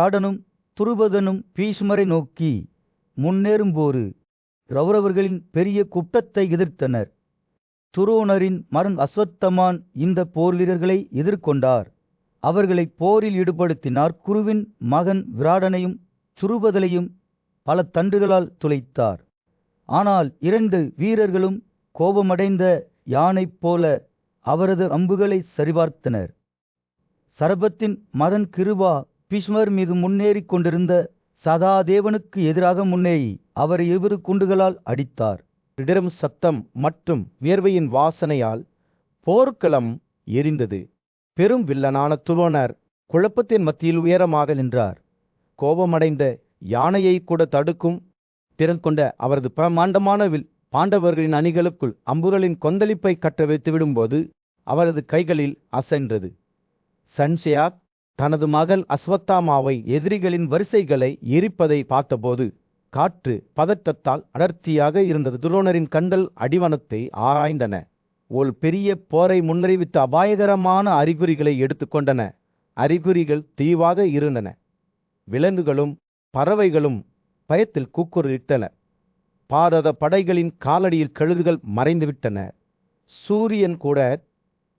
விராடனும் துருபதனும் பீஷ்மரை நோக்கி முன்னேறும்போது கௌரவர்களின் பெரிய கூட்டத்தை எதிர்த்தனர். துரோணரின் மகன் அஸ்வத்தமான் இந்த போர் வீரர்களை எதிர்கொண்டார். அவர்களை போரில் ஈடுபடுத்தினார். குருவின் மகன் விராடனையும் துருபதலையும் பல தண்டுகளால் துளைத்தார். ஆனால் 2 வீரர்களும் கோபமடைந்த யானை போல அவரது அம்புகளை சரிபார்த்தனர். சரபத்தின் மகன் கிருபா பீஷ்மர் மீது முன்னேறி கொண்டிருந்த சகாதேவனுக்கு எதிராக முன்னேறி அவரை 2 குண்டுகளால் அடித்தார். இடரும் சத்தம் மற்றும் வியர்வையின் வாசனையால் போர்க்களம் எரிந்தது. பெரும் வில்லனான துரோணர் குழப்பத்தின் மத்தியில் உயரமாக நின்றார். கோபமடைந்த யானையை கூட தடுக்கும் திறன் கொண்ட அவரது பிரமாண்டமான வில் பாண்டவர்களின் அணிகளுக்குள் அம்புகளின் கொந்தளிப்பை கட்ட வைத்து விடும்போது அவரது கைகளில் அசைன்றது. சன்ஷியாக் தனது மகள் அஸ்வத்தாமாவை எதிரிகளின் வரிசைகளை எரிப்பதை பார்த்தபோது காற்று பதட்டத்தால் அடர்த்தியாக இருந்தது. துரோணரின் கண்கள் அடிவனத்தை ஆராய்ந்தன. ஒரு பெரிய போரை முன்னறிவித்த அபாயகரமான அறிகுறிகளை எடுத்துக்கொண்டன. அறிகுறிகள் தீவாக இருந்தன. விலங்குகளும் பறவைகளும் பயத்தில் கூக்குரலிட்டன. பாரத படைகளின் காலடியில் கழுகுகள் மறைந்துவிட்டன. சூரியன் கூட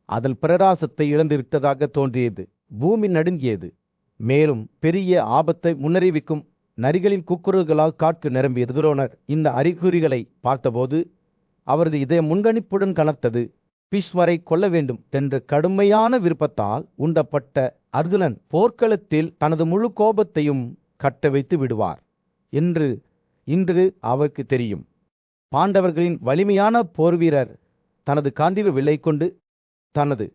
அதன் பிரகாசத்தை இழந்துவிட்டதாக தோன்றியது. பூமி நடுங்கியது. மேலும் பெரிய ஆபத்தை முன்னறிவிக்கும் நரிகளின் கூக்குரல்களால் காற்று நிரம்பியது. துரோணர் இந்த அறிகுறிகளை பார்த்தபோது அவரது இதயம் முன்கணிப்புடன் கனத்தது. பீஷ்மரை கொல்ல வேண்டும் என்ற கடுமையான விருப்பத்தால் உண்டப்பட்ட அர்ஜுனன் போர்க்களத்தில் தனது முழு கோபத்தையும் கட்ட வைத்து விடுவார் என்று இன்று அவருக்கு தெரியும். பாண்டவர்களின் வலிமையான போர்வீரர் தனது காந்தீவ வில்லை கொண்டு தனது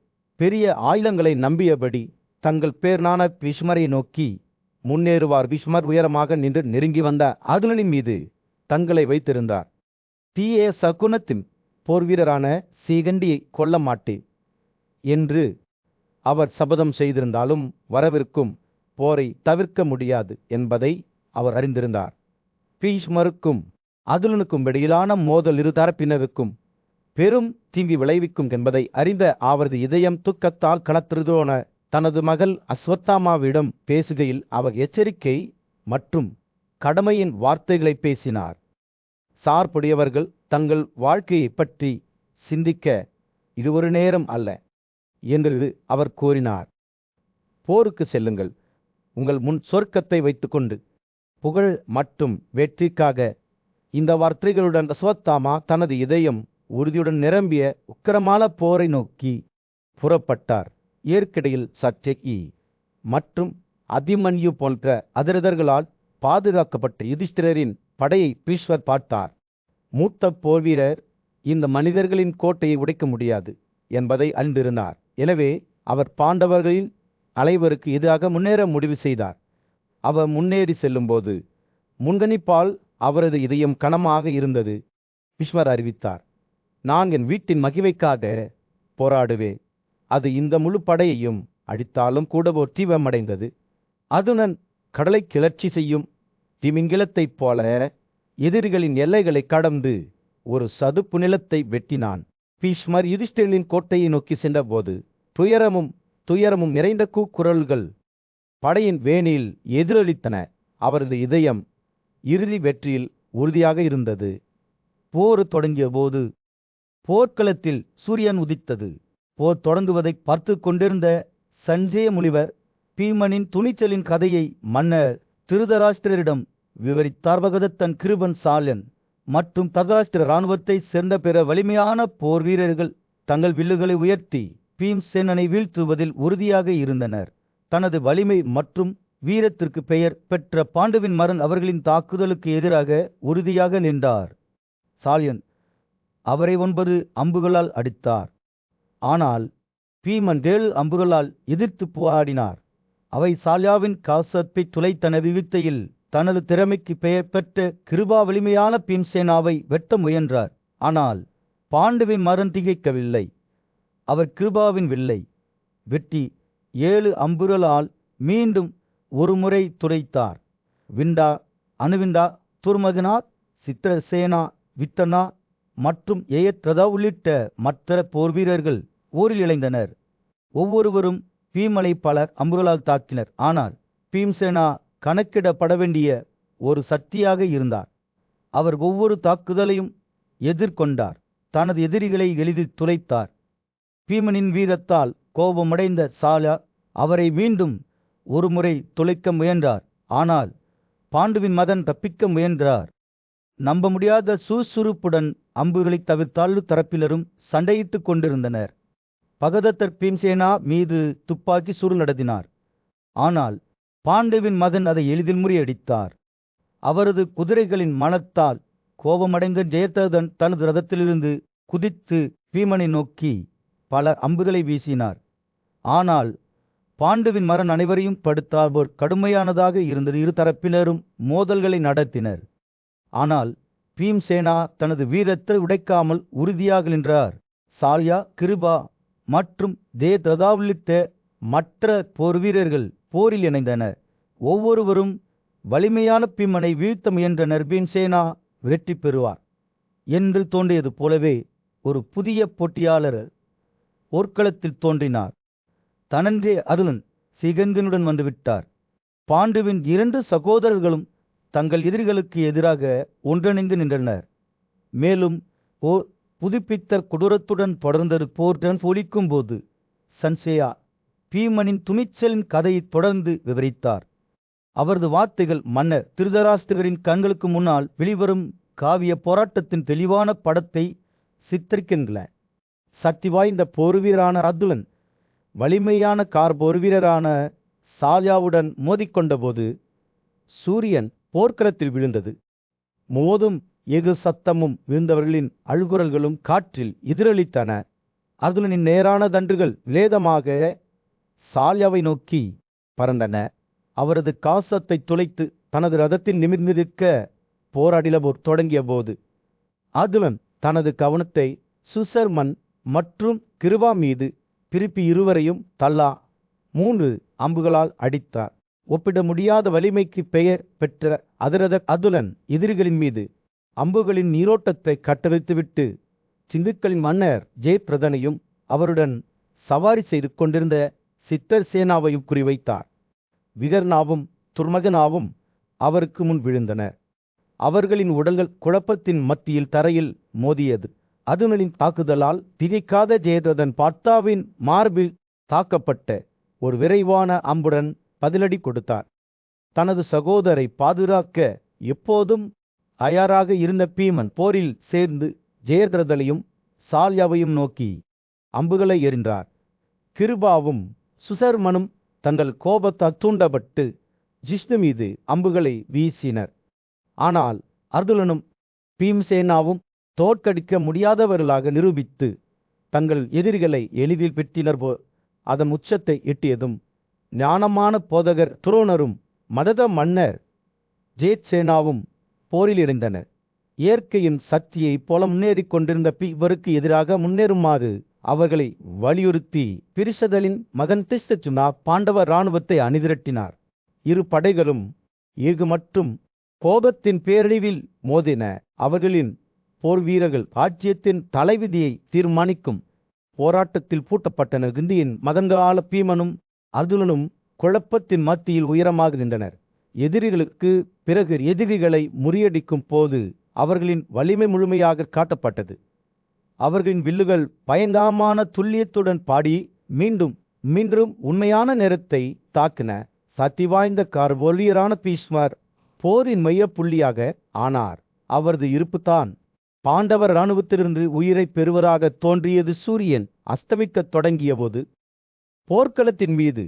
பெரிய ஆயுதங்களை நம்பியபடி தங்கள் பேர்னான பீஷ்மரை நோக்கி முன்னேறுவார். பீஷ்மர் உயரமாக நின்று நெருங்கி வந்த அர்ஜுனனின் மீது தங்களை வைத்திருந்தார். தீய சகுனத்தின் போர்வீரரான சீகண்டியை கொல்ல மாட்டேன் என்று அவர் சபதம் செய்திருந்தாலும் வரவிருக்கும் போரை தவிர்க்க முடியாது என்பதை அவர் அறிந்திருந்தார். பீஷ்மருக்கும் அர்ஜுனனுக்கும் இடையிலான மோதல் 2 தரப்பினருக்கும் பெரும் தீங்கு விளைவிக்கும் என்பதை அறிந்த அவரது இதயம் துக்கத்தால் கனத்திருந்தோன தனது மகள் அஸ்வத்தாமாவிடம் பேசுகையில் அவர் எச்சரிக்கை மற்றும் கடமையின் வார்த்தைகளை பேசினார். சார்புடையவர்கள் தங்கள் வாழ்க்கையை பற்றி சிந்திக்க இது ஒரு நேரம் அல்ல என்று அவர் கூறினார். போருக்கு செல்லுங்கள். உங்கள் முன் சொர்க்கத்தை வைத்துக்கொண்டு புகழ் மற்றும் வெற்றிக்காக. இந்த வார்த்தைகளுடன் அஸ்வத்தாமா தனது இதயம் உறுதியுடன் நிரம்பிய உக்கிரமான போரை நோக்கி புறப்பட்டார். ஏற்கிடையில் சத்யகி மற்றும் அதிமன்யு போன்ற அதிரதர்களால் பாதுகாக்கப்பட்ட யுதிஷ்டிரரின் படையை பீஷ்மர் பார்த்தார். மூத்த போர்வீரர் இந்த மனிதர்களின் கோட்டையை உடைக்க முடியாது என்பதை அறிந்திருந்தார். எனவே அவர் பாண்டவர்களின் அனைவருக்கு எதிராக முன்னேற முடிவு செய்தார். அவர் முன்னேறி செல்லும்போது முன்கணிப்பால் அவரது இதயம் கனமாக இருந்தது. பீஷ்மர் அறிவித்தார், நான் என் வீட்டின் மகிழ்வைக்காக போராடுவேன். அது இந்த முழு படையையும் அடித்தாலும் கூட ஒரு தீவிரமடைந்தது. அர்ஜுனன் கடலை கிளர்ச்சி செய்யும் திமிங்கிலத்தைப் போல எதிரிகளின் எல்லைகளை கடந்து ஒரு சதுப்பு நிலத்தை வெட்டினான். பீஷ்மர் யுதிஷ்டிரனின் கோட்டையை நோக்கி சென்றபோது துயரமும் நிறைந்த கூக்குரல்கள் படையின் வேணியில் எதிரொலித்தன. அவரது இதயம் இறுதி வெற்றியில் உறுதியாக இருந்தது. போர் தொடங்கிய போது போர்க்களத்தில் சூரியன் உதித்தது. போர் தொடங்குவதை பார்த்து கொண்டிருந்த சஞ்சய முனிவர் பீமனின் துணிச்சலின் கதையை மன்னர் திருதராஷ்டிரரிடம் விவரித்தார். பகதத்தன், கிருபன், சால்யன் மற்றும் ததராஷ்டிர இராணுவத்தை சேர்ந்த பிற வலிமையான போர் வீரர்கள் தங்கள் வில்லுகளை உயர்த்தி பீம்சேனனை வீழ்த்துவதில் உறுதியாக இருந்தனர். தனது வலிமை மற்றும் வீரத்திற்கு பெயர் பெற்ற பாண்டுவின் மகன் அவர்களின் தாக்குதலுக்கு எதிராக உறுதியாக நின்றார். சால்யன் அவரை 9 அம்புகளால் அடித்தார். ஆனால் பீமன் 7 அம்புகளால் எதிர்த்து போராடினார். அவை சால்யாவின் கவசத்தை துளைத்தன. விவித்தையில் தனது திறமைக்கு பெயர் பெற்ற கிருபா வலிமையான பீம்சேனாவை வெட்ட முயன்றார். ஆனால் பாண்டுவின் மகன் திகைக்கவில்லை. அவர் கிருபாவின் வில்லை வெட்டி 7 அம்புகளால் மீண்டும் ஒரு முறை துளைத்தார். விண்டா, அணுவிண்டா, துர்மகனார், சித்திரசேனா, வித்தனா மற்றும் ஏயத்ரதா உள்ளிட்ட மற்ற போர் வீரர்கள் ஊரில் இளைந்தனர். ஒவ்வொருவரும் பீமனை பல அம்புகளால் தாக்கினர். ஆனால் பீம்சேனா கணக்கிடப்பட வேண்டிய ஒரு சக்தியாக இருந்தார். அவர் ஒவ்வொரு தாக்குதலையும் எதிர்கொண்டார். தனது எதிரிகளை எளிதில் துளைத்தார். பீமனின் வீரத்தால் கோபமடைந்த சாலா அவரை மீண்டும் ஒருமுறை துளைக்க முயன்றார். ஆனால் பாண்டுவின் மகன் தப்பிக்க முயன்றார். நம்ப முடியாத சுறுசுறுப்புடன் அம்புகளை தவிர்த்தாள் தரப்பினரும் சண்டையிட்டுக் கொண்டிருந்தனர். பகதத்தர் பீம்சேனா மீது துப்பாக்கி சூடு நடத்தினார். ஆனால் பாண்டுவின் மகன் அதை எளிதில் முறியடித்தார். அவரது குதிரைகளின் மனத்தால் கோபமடைந்த ஜெயத்ரதன் தனது ரதத்திலிருந்து குதித்து பீமனை நோக்கி பல அம்புகளை வீசினார். ஆனால் பாண்டுவின் மகன் அனைவரையும் படுத்தால் போல் கடுமையானதாக இருந்தது. இரு தரப்பினரும் மோதல்களை நடத்தினர். ஆனால் பீம்சேனா தனது வீரத்தை உடைக்காமல் உறுதியாக நின்றார். சால்யா, கிருபா மற்றும் ஜெயத்ரதா உள்ளிட்ட மற்ற போர் வீரர்கள் போரில் இணைந்தனர். ஒவ்வொருவரும் வலிமையான பீமனை வீழ்த்த முயன்றனர். பீம்சேனா வெற்றி பெறுவார் என்று தோன்றியது போலவே ஒரு புதிய போட்டியாளர் போர்க்களத்தில் தோன்றினார். தனன்றே அருளன் சிகந்தனுடன் வந்துவிட்டார். பாண்டுவின் 2 சகோதரர்களும் தங்கள் எதிரிகளுக்கு எதிராக ஒன்றிணைந்து நின்றனர். மேலும் போர் புதுப்பித்த கொடூரத்துடன் தொடர்ந்தது. போர் ஒலிக்கும் போது சன்சேயா பீமனின் துணிச்சலின் கதையை தொடர்ந்து விவரித்தார். அவரது வார்த்தைகள் மன்னர் திருதராஷ்டிரரின் கண்களுக்கு முன்னால் வெளிவரும் காவிய போராட்டத்தின் தெளிவான படத்தை சித்தரிக்கின்றன. சக்தி வாய்ந்த போர்வீரரான அர்துலன் வலிமையான போர்வீரரான சால்யாவுடன் மோதிக்கொண்டபோது சூரியன் போர்க்களத்தில் விழுந்தது. மோதும் எகு சத்தமும் விழுந்தவர்களின் அழுகுரல்களும் காற்றில் எதிரொலித்தன. அர்துலனின் நேரான தண்டுகள் வேதமாக சால்யாவை நோக்கி பறந்தன. அவரது காசத்தை துளைத்து தனது ரதத்தில் நிமிர்ந்து நிற்க போராடிலபோர் தொடங்கிய போது அர்துலன் தனது கவனத்தை சுசர்மன் மற்றும் கிருபா மீது திருப்பி இருவரையும் தல்லா 3 அம்புகளால் அடித்தார். ஒப்பிட முடியாத வலிமைக்கு பெயர் பெற்ற அதிரத அர்துலன் எதிரிகளின் மீது அம்புகளின் நீரோட்டத்தை கட்டளித்துவிட்டு சிந்துக்களின் மன்னர் ஜெயத்ரதனையும் அவருடன் சவாரி செய்து கொண்டிருந்த சித்தர் சேனாவையும் குறிவைத்தார். விகர்னாவும் துர்மகனாவும் அவருக்கு முன் விழுந்தனர். அவர்களின் உடல்கள் குழப்பத்தின் மத்தியில் தரையில் மோதியது. அர்துலனின் தாக்குதலால் திகைக்காத ஜெயத்ரதன் பார்த்தாவின் மார்பில் தாக்கப்பட்ட ஒரு விரைவான அம்புடன் பதிலடி கொடுத்தார். தனது சகோதரை பாதுகாக்க எப்போதும் தயாராக இருந்த பீமன் போரில் சேர்ந்து ஜெயத்ரதனையும் சால்யாவையும் நோக்கி அம்புகளை எறிந்தார். கிருபாவும் சுசர்மனும் தங்கள் கோபத்தால் தூண்டப்பட்டு ஜிஷ்ணு மீது அம்புகளை வீசினர். ஆனால் அர்துலனும் பீம்சேனாவும் தோற்கடிக்க முடியாதவர்களாக நிரூபித்து தங்கள் எதிரிகளை எளிதில் வெற்றினர். அதன் உச்சத்தை எட்டியதும் ஞானமான போதகர் துரோணரும் மதத மன்னர் ஜெயத்சேனாவும் போரில் இணைந்தனர். இயற்கையின் சக்தியை போல முன்னேறிக் கொண்டிருந்த இவருக்கு எதிராக முன்னேறுமாறு அவர்களை வலியுறுத்தி பிரிசதலின் மகன் திஸ்தச்சுனா பாண்டவ இராணுவத்தை அணிதிரட்டினார். இரு படைகளும் ஏகு மற்றும் கோபத்தின் பேரழிவில் மோதின. அவர்களின் போர் வீரர்கள் ராஜ்யத்தின் தலைவிதியை தீர்மானிக்கும் போராட்டத்தில் பூட்டப்பட்டனர். கிந்தியின் மதங்கால பீமனும் அர்துலனும் குழப்பத்தின் மத்தியில் உயரமாக நின்றனர். எதிரிகளுக்கு பிறகு எதிரிகளை முறியடிக்கும் போது அவர்களின் வலிமை முழுமையாக காட்டப்பட்டது. அவர்களின் வில்லுகள் பயங்கரமான துல்லியத்துடன் பாடி மீண்டும் மீண்டும் உண்மையான நேரத்தை தாக்கின. சக்தி வாய்ந்த போர்வீரரான பீஷ்மர் போரின் மைய புள்ளியாக ஆனார். அவரது இருப்புத்தான் பாண்டவர் இராணுவத்திலிருந்து உயிரை பெறுவராக தோன்றியது. சூரியன் அஸ்தமிக்கத் தொடங்கிய போது போர்க்களத்தின் மீது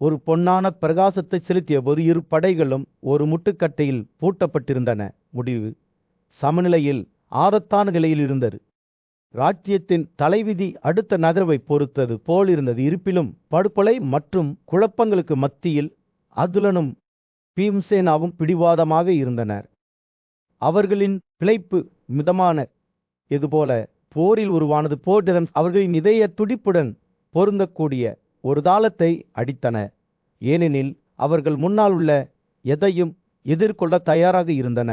ஒரு பொன்னான பிரகாசத்தை செலுத்திய போது இரு படைகளும் ஒரு முட்டுக்கட்டையில் பூட்டப்பட்டிருந்தன. முடிவு சமநிலையில் ஆபத்தான நிலையில் இருந்தது. ராஜ்யத்தின் தலைவிதி அடுத்த நகர்வை பொறுத்தது போல் இருந்தது. இருப்பிலும் படுகொலை மற்றும் குழப்பங்களுக்கு மத்தியில் அர்துலனும் பீம்சேனாவும் பிடிவாதமாக இருந்தனர். அவர்களின் பிழைப்பு மிதமான இதுபோல போரில் உருவானது. போர்டிரம் அவர்களின் இதய துடிப்புடன் பொருந்தக்கூடிய ஒரு தாளத்தை அடித்தன. ஏனெனில் அவர்கள் முன்னால் உள்ள எதையும் எதிர்கொள்ள தயாராக இருந்தன.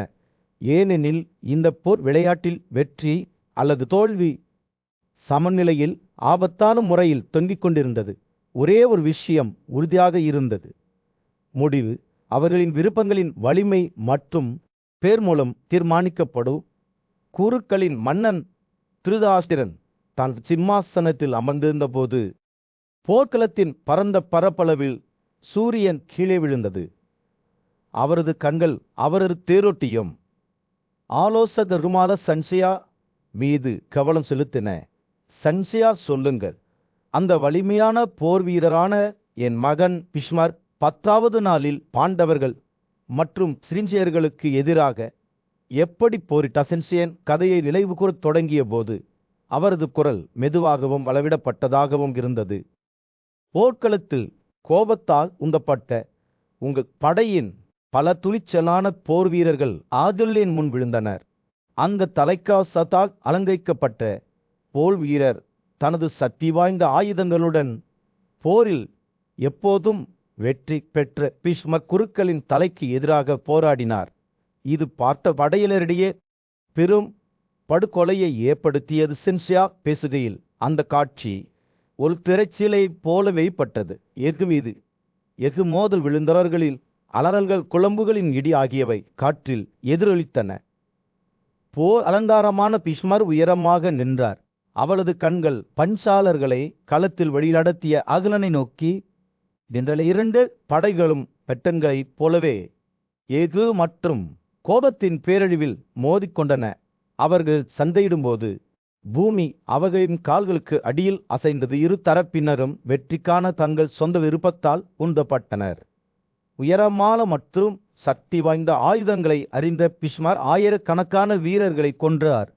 ஏனெனில் இந்த போர் விளையாட்டில் வெற்றி அல்லது தோல்வி சமநிலையில் ஆபத்தான முறையில் தொங்கிக் கொண்டிருந்தது. ஒரே ஒரு விஷயம் உறுதியாக இருந்தது. முடிவு அவர்களின் விருப்பங்களின் வலிமை மற்றும் பேர் மூலம் தீர்மானிக்கப்படும். குருக்களின் மன்னன் திருதராஷ்டிரன் தான் சிம்மாசனத்தில் அமர்ந்திருந்த போது போர்க்களத்தின் பரந்த பரப்பளவில் சூரியன் கீழே விழுந்தது. அவரது கண்கள் அவரது தேரோட்டியும் ஆலோசகர் ருமால சன்சியா மீது கவனம் செலுத்தின. சன்சியா, சொல்லுங்கள், அந்த வலிமையான போர் வீரரான என் மகன் பிஷ்மர் 10வது நாளில் பாண்டவர்கள் மற்றும் சிரிஞ்சியர்களுக்கு எதிராக எப்படி போரிட்டார்? சென்சியன் கதையை நினைவு கூறத் தொடங்கிய போது அவரது குரல் மெதுவாகவும் அளவிடப்பட்டதாகவும் இருந்தது. போர்க்களத்தில் கோபத்தால் உந்தப்பட்ட உங்கள் படையின் பல துணிச்சலான போர் வீரர்கள் ஆதுல்லின் முன் விழுந்தனர். அந்த தலைக்காசத்தால் அலங்கரிக்கப்பட்ட போர் வீரர் தனது சக்தி வாய்ந்த ஆயுதங்களுடன் போரில் எப்போதும் வெற்றி பெற்ற பீஷ்மர் குருக்களின் தலைக்கு எதிராக போராடினார். இது பார்த்த படையினரிடையே பெரும் படுகொலையை ஏற்படுத்தியது. சென்சியா பேசுகையில் அந்த காட்சி ஒரு திரைச்சீலை போல வெளிப்பட்டது. எஃகு மீது எஃகு மோதல் விழுந்தவர்களில் அலறல்கள், குழம்புகளின் இடி ஆகியவை காற்றில் எதிரொலித்தன. போர் அலங்காரமான பீஷ்மர் உயரமாக நின்றார். அவளது கண்கள் பஞ்சாலர்களை களத்தில் வழிநடத்திய அகலனை நோக்கி நின்ற 2 படைகளும் பெட்டன்களைப் போலவே எஃகு மற்றும் கோபத்தின் பேரழிவில் மோதிக்கொண்டன. அவர்கள் சண்டையிடும்போது பூமி அவர்களின் கால்களுக்கு அடியில் அசைந்தது. இரு தரப்பினரும் வெற்றிக்கான தங்கள் சொந்த விருப்பத்தால் உந்தப்பட்டனர். உயரமான மற்றும் சக்தி வாய்ந்த ஆயுதங்களை அறிந்த பீஷ்மர் ஆயிரக்கணக்கான வீரர்களை கொன்றார்.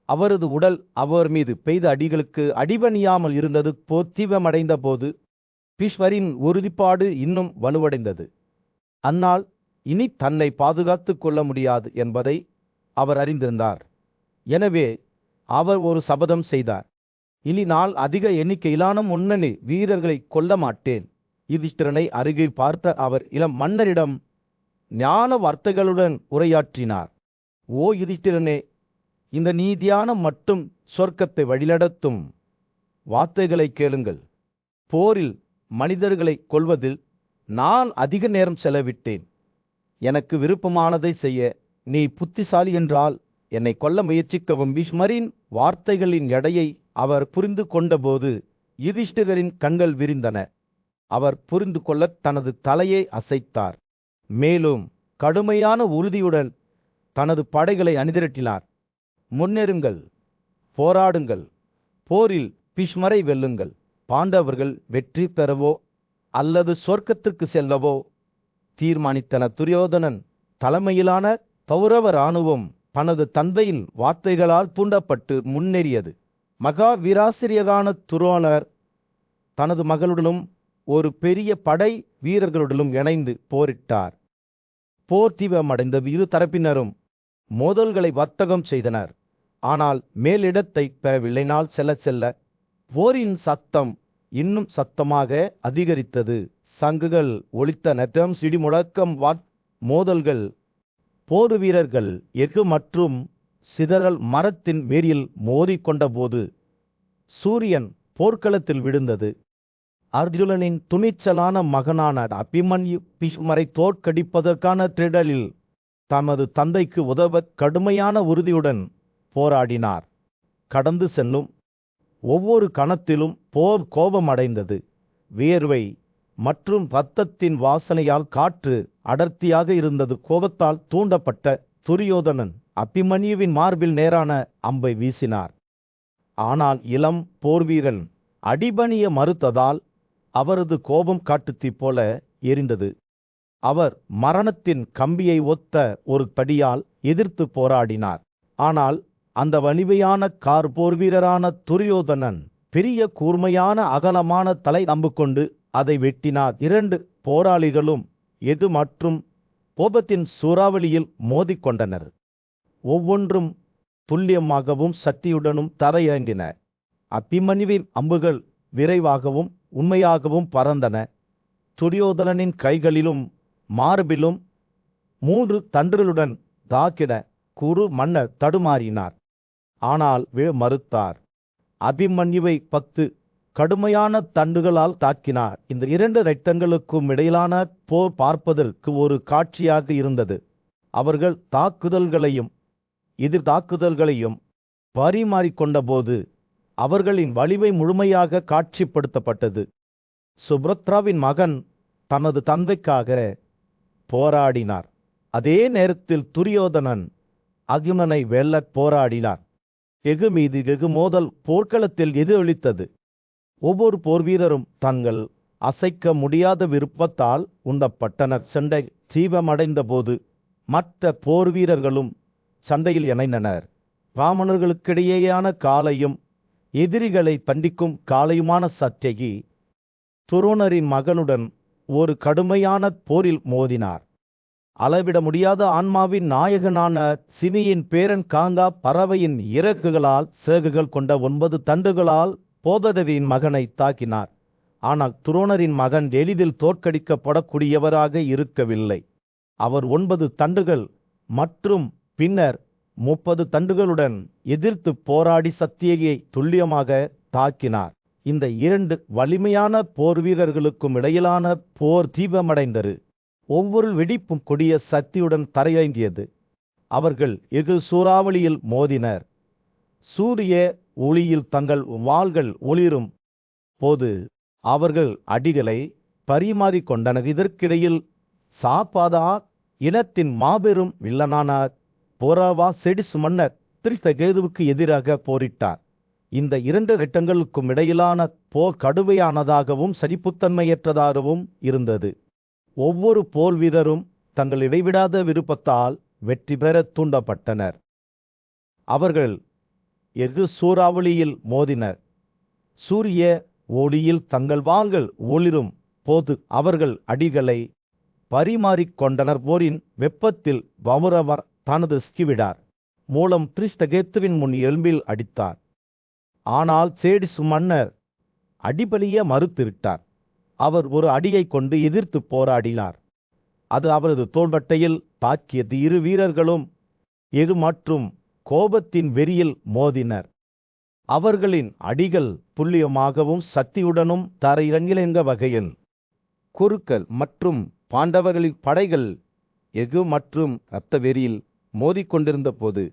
அவரது உடல் அவர் மீது பெய்த அடிகளுக்கு அடிபணியாமல் இருந்தது. போர் தீவிரமடைந்த போது பீஷ்மரின் உறுதிப்பாடு இன்னும் வலுவடைந்தது. அந்நாள் இனி தன்னை பாதுகாத்து கொள்ள முடியாது என்பதை அவர் அறிந்திருந்தார். எனவே அவர் ஒரு சபதம் செய்தார். இனி நான் அதிக எண்ணிக்கையிலான முன்னணி வீரர்களை கொல்ல மாட்டேன். யுதிஷ்டிரனை அருகில் பார்த்த அவர் இளம் மன்னரிடம் ஞான வார்த்தைகளுடன் உரையாற்றினார். ஓ யுதிஷ்டிரனே, இந்த நீதியான மட்டும் சொர்க்கத்தை வழிநடத்தும் வார்த்தைகளை கேளுங்கள். போரில் மனிதர்களை கொல்வதில் நான் அதிக நேரம் செலவிட்டேன். எனக்கு விருப்பமானதை செய்ய நீ புத்திசாலி என்றால் என்னை கொல்ல முயற்சிக்கவும். பீஷ்மரின் வார்த்தைகளின் எடையை அவர் புரிந்து கொண்டபோது யுதிஷ்டிரரின் கண்கள் விரிந்தன. அவர் புரிந்து கொள்ள தனது தலையை அசைத்தார். மேலும் கடுமையான உறுதியுடன் தனது படைகளை அணிதிரட்டினார். முன்னேறுங்கள், போராடுங்கள், போரில் பீஷ்மரை வெல்லுங்கள். பாண்டவர்கள் வெற்றி பெறவோ அல்லது சொர்க்கத்திற்கு செல்லவோ தீர்மானித்தன. துரியோதனன் தலைமையிலான கௌரவ இராணுவம் தனது தந்தையின் வார்த்தைகளால் தூண்டப்பட்டு முன்னேறியது. மகா வீராசிரியரான துரோணர் தனது மகளுடனும் ஒரு பெரிய படை வீரர்களுடனும் இணைந்து போரிட்டார். போர் தீவிரமடைந்த இரு தரப்பினரும் மோதல்களை வர்த்தகம் செய்தனர். ஆனால் மேலிடத்தை பெறவில்லை. நாள் செல்ல செல்ல போரின் சத்தம் இன்னும் சத்தமாக அதிகரித்தது. சங்குகள் ஒலித்தன, சிடி முழக்கம், மோதல்கள். போர் வீரர்கள் எஃகு மற்றும் சிதறல் மரத்தின் வேரில் மோதிக்கொண்ட போது சூரியன் போர்க்களத்தில் விழுந்தது. அர்ஜுனனின் துணிச்சலான மகனான அபிமன்யு பீஷ்மரை தோற்கடிப்பதற்கான திடலில் தமது தந்தைக்கு உதவ கடுமையான உறுதியுடன் போராடினார். கடந்து செல்லும் ஒவ்வொரு கணத்திலும் போர் கோபமடைந்தது. வியர்வை மற்றும் இரத்தத்தின் வாசனையால் காற்று அடர்த்தியாக இருந்தது. கோபத்தால் தூண்டப்பட்ட துரியோதனன் அபிமன்யுவின் மார்பில் நேரான அம்பை வீசினார். ஆனால் இளம் போர்வீரன் அடிபணிய மறுத்ததால் அவரது கோபம் காட்டுத்தீ போல எரிந்தது. அவர் மரணத்தின் கம்பியை ஒத்த ஒரு படியால் எதிர்த்து போராடினார். ஆனால் அந்த வலிமையான போர் வீரரான துரியோதனன் பெரிய கூர்மையான அகலமான தலை அம்பு கொண்டு அதை வெட்டினார். 2 போராளிகளும் எது மற்றும் கோபத்தின் சூறாவளியில் மோதிக்கொண்டனர். ஒவ்வொன்றும் துல்லியமாகவும் சக்தியுடனும் தரையிறங்கின. அபிமன்யுவின் அம்புகள் விரைவாகவும் உண்மையாகவும் பறந்தன. துரியோதனனின் கைகளிலும் மார்பிலும் 3 தண்டுகளுடன் தாக்கிட குரு மன்னர் தடுமாறினார். ஆனால் மறுத்தார். அபிமன்யுவை 10 கடுமையான தண்டுகளால் தாக்கினார். இந்த இரண்டு இரத்தங்களுக்கும் இடையிலான போர் பார்ப்பதற்கு ஒரு காட்சியாக இருந்தது. அவர்கள் தாக்குதல்களையும் எதிர் தாக்குதல்களையும் பரிமாறிக்கொண்டபோது அவர்களின் வலிமை முழுமையாக காட்சிப்படுத்தப்பட்டது. சுப்ரத்ராவின் மகன் தனது தந்தைக்காக போராடினார். அதே நேரத்தில் துரியோதனன் அர்ஜுனனை வெல்லப் போராடினார். எஃகு மீது எஃகு மோதல் போர்க்களத்தில் எதிரொலித்தது. ஒவ்வொரு போர் வீரரும் தங்கள் அசைக்க முடியாத விருப்பத்தால் உந்தப்பட்டனர். சண்டை தீவிரமடைந்த போது மற்ற போர் வீரர்களும் சண்டையில் இணைந்தனர். பிராமணர்களுக்கிடையேயான காளையும் எதிரிகளை தண்டிக்கும் காளையுமான சத்யகி துரோணரின் மகனுடன் ஒரு கடுமையான போரில் மோதினார். அளவிட முடியாத ஆன்மாவின் நாயகனான சினியின் பேரன் காங்கா பறவையின் இறகுகளால் சிறகுகள் கொண்ட 9 தண்டுகளால் போதரின் மகனை தாக்கினார். ஆனால் துரோணரின் மகன் எளிதில் தோற்கடிக்கப்படக்கூடியவராக இருக்கவில்லை. அவர் 9 தண்டுகள் மற்றும் பின்னர் 30 தண்டுகளுடன் எதிர்த்து போராடி சத்தியகியை துல்லியமாக தாக்கினார். இந்த 2 வலிமையான போர் வீரர்களுக்கும் இடையிலான போர் தீவிரமடைந்தது. ஒவ்வொரு வெடிப்பும் கொடிய சக்தியுடன் தரையிறங்கியது. அவர்கள் எஃகு சூறாவளியில் மோதினர். சூரிய ஒளியில் தங்கள் வாள்கள் ஒளிரும் போது அவர்கள் அடிகளை பரிமாறிக்கொண்டனர். இதற்கிடையில் சாபாதா இனத்தின் மாபெரும் வில்லனான போராவாசெடிஸ் மன்னர் திருஷ்டகேதுவுக்கு எதிராக போரிட்டார். இந்த 2 இரட்டங்களுக்கும் இடையிலான போர் கடுமையானதாகவும் சகிப்புத்தன்மையற்றதாகவும் இருந்தது. ஒவ்வொரு போர் வீரரும் தங்கள் இடைவிடாத விருப்பத்தால் வெற்றி பெற தூண்டப்பட்டனர். அவர்கள் எஃகு சூறாவளியில் மோதினர். சூரிய ஒளியில் தங்கள் வாள்கள் ஒளிரும் போது அவர்கள் அடிகளை பரிமாறிக்கொண்டனர். போரின் வெப்பத்தில் பவுரவர் தனது ஸ்கிவிடார் மூலம் திருஷ்டகேத்துவின் முன் எலும்பில் அடித்தார். ஆனால் சேடிஸ் மன்னர் அடிபலிய மறுத்துவிட்டார். அவர் ஒரு அடியை கொண்டு எதிர்த்து போராடினார். அது அவரது தோள்பட்டையில் தாக்கியது. 2 வீரர்களும் எரு மற்றும் கோபத்தின் வெறியில் மோதினர். அவர்களின் அடிகள் துல்லியமாகவும் சக்தியுடனும் தரையிறங்கிய வகையில் குருக்கள் மற்றும் பாண்டவர்களின் படைகள் எஃகு மற்றும் இரத்த வெறியில் மோதிக்கொண்டிருந்த போது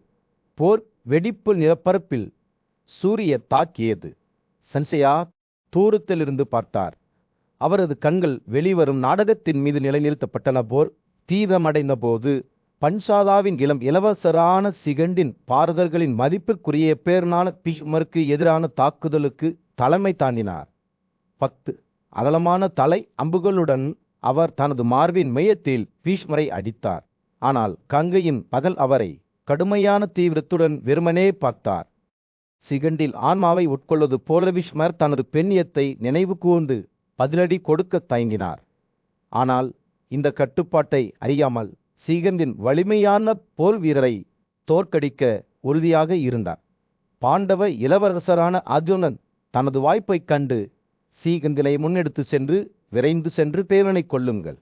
போர் வெடிப்பு நிலப்பரப்பில் சூரிய தாக்கியது. சன்சயா தூரத்திலிருந்து பார்த்தார். அவரது கண்கள் வெளிவரும் நாடகத்தின் மீது நிலைநிறுத்தப்பட்டன. போர் தீவிரமடைந்த போது பஞ்சாதாவின் இளவரசரான சிகண்டின் பாரதர்களின் மதிப்பிற்குரிய பேரனான பீஷ்மருக்கு எதிரான தாக்குதலுக்கு தலைமை தாண்டினார். 10 அகலமான தலை அம்புகளுடன் அவர் தனது மார்பின் மையத்தில் பீஷ்மரை அடித்தார். ஆனால் கங்கையின் பகல் அவரை கடுமையான தீவிரத்துடன் வெறுமனே பார்த்தார். சிகண்டில் ஆன்மாவை உட்கொள்வது போல பீஷ்மர் தனது பெண்ணியத்தை நினைவு கூர்ந்து பதிலடி கொடுக்க தயங்கினார். ஆனால் இந்த கட்டுப்பாட்டை அறியாமல் சிகண்டின் வலிமையான போர் வீரரை தோற்கடிக்க உறுதியாக இருந்தார். பாண்டவ இளவரசரான அர்ஜுனன் தனது வாய்ப்பைக் கண்டு சீகந்திலை முன்னெடுத்து சென்று விரைந்து சென்று பேரனை கொள்ளுங்கள்.